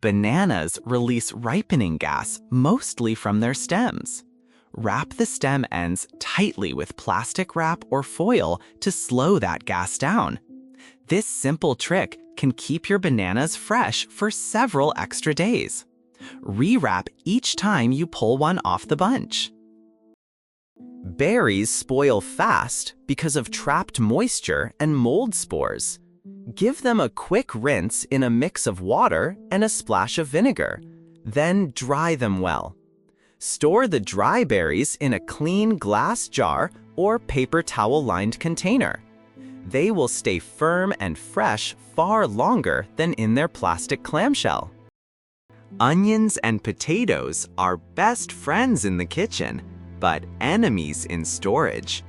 Bananas release ripening gas mostly from their stems. Wrap the stem ends tightly with plastic wrap or foil to slow that gas down. This simple trick can keep your bananas fresh for several extra days. Rewrap each time you pull one off the bunch. Berries spoil fast because of trapped moisture and mold spores. Give them a quick rinse in a mix of water and a splash of vinegar. Then dry them well. Store the dry berries in a clean glass jar or paper towel-lined container. They will stay firm and fresh far longer than in their plastic clamshell. Onions and potatoes are best friends in the kitchen, but enemies in storage.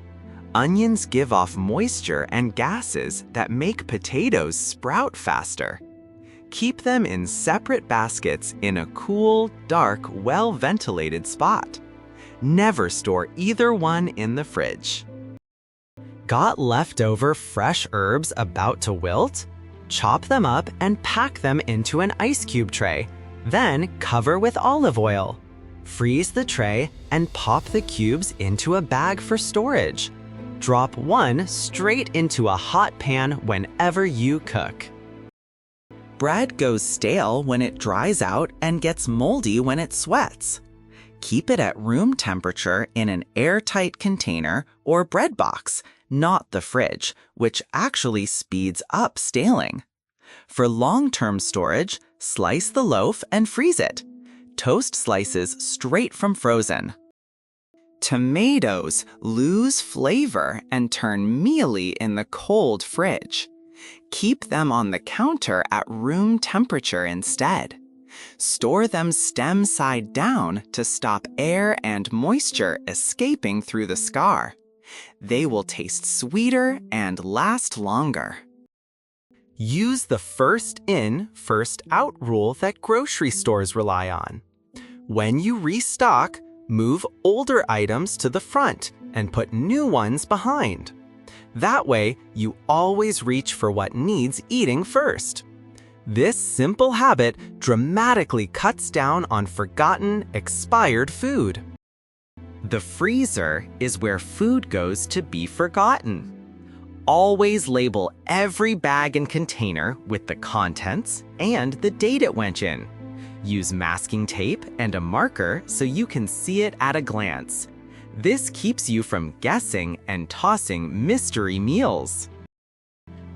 Onions give off moisture and gases that make potatoes sprout faster. Keep them in separate baskets in a cool, dark, well-ventilated spot. Never store either one in the fridge. Got leftover fresh herbs about to wilt? Chop them up and pack them into an ice cube tray. Then cover with olive oil. Freeze the tray and pop the cubes into a bag for storage. Drop one straight into a hot pan whenever you cook. Bread goes stale when it dries out and gets moldy when it sweats. Keep it at room temperature in an airtight container or bread box, not the fridge, which actually speeds up staling. For long-term storage, slice the loaf and freeze it. Toast slices straight from frozen. Tomatoes lose flavor and turn mealy in the cold fridge. Keep them on the counter at room temperature instead. Store them stem side down to stop air and moisture escaping through the scar. They will taste sweeter and last longer. Use the first in, first out rule that grocery stores rely on. When you restock, move older items to the front and put new ones behind. That way, you always reach for what needs eating first. This simple habit dramatically cuts down on forgotten, expired food. The freezer is where food goes to be forgotten. Always label every bag and container with the contents and the date it went in. Use masking tape and a marker so you can see it at a glance. This keeps you from guessing and tossing mystery meals.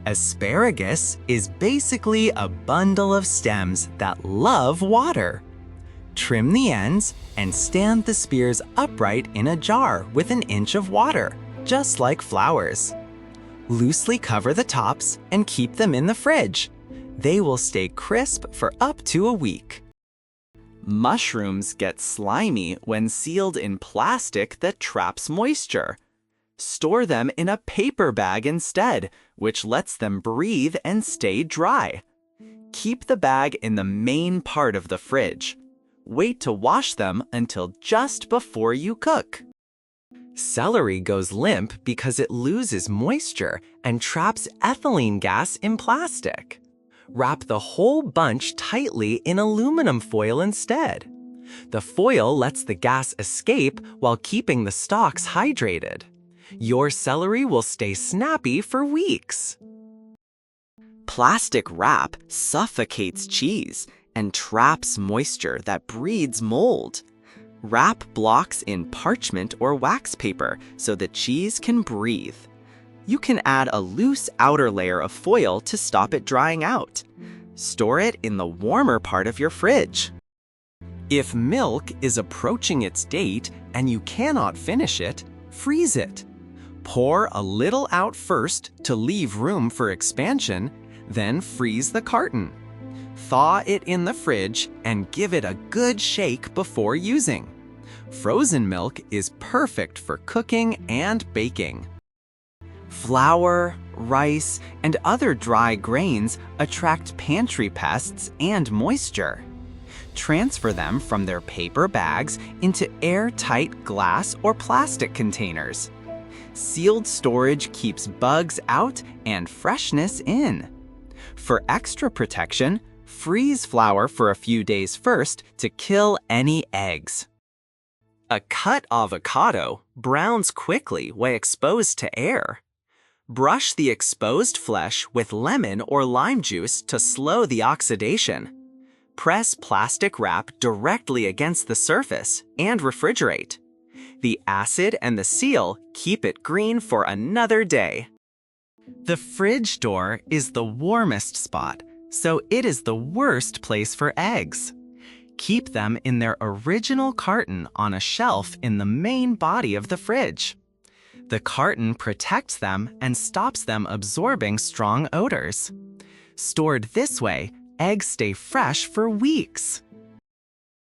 Asparagus is basically a bundle of stems that love water. Trim the ends and stand the spears upright in a jar with an inch of water, just like flowers. Loosely cover the tops and keep them in the fridge. They will stay crisp for up to a week. Mushrooms get slimy when sealed in plastic that traps moisture. Store them in a paper bag instead, which lets them breathe and stay dry. Keep the bag in the main part of the fridge. Wait to wash them until just before you cook. Celery goes limp because it loses moisture and traps ethylene gas in plastic. Wrap the whole bunch tightly in aluminum foil instead. The foil lets the gas escape while keeping the stalks hydrated. Your celery will stay snappy for weeks. Plastic wrap suffocates cheese and traps moisture that breeds mold. Wrap blocks in parchment or wax paper so the cheese can breathe. You can add a loose outer layer of foil to stop it drying out. Store it in the warmer part of your fridge. If milk is approaching its date and you cannot finish it, freeze it. Pour a little out first to leave room for expansion, then freeze the carton. Thaw it in the fridge and give it a good shake before using. Frozen milk is perfect for cooking and baking. Flour, rice, and other dry grains attract pantry pests and moisture. Transfer them from their paper bags into airtight glass or plastic containers. Sealed storage keeps bugs out and freshness in. For extra protection, Freeze flour for a few days first to kill any eggs. A cut avocado browns quickly when exposed to air. Brush the exposed flesh with lemon or lime juice to slow the oxidation. Press plastic wrap directly against the surface and refrigerate. The acid and the seal keep it green for another day. The fridge door is the warmest spot, so it is the worst place for eggs. Keep them in their original carton on a shelf in the main body of the fridge. The carton protects them and stops them absorbing strong odors. Stored this way, eggs stay fresh for weeks.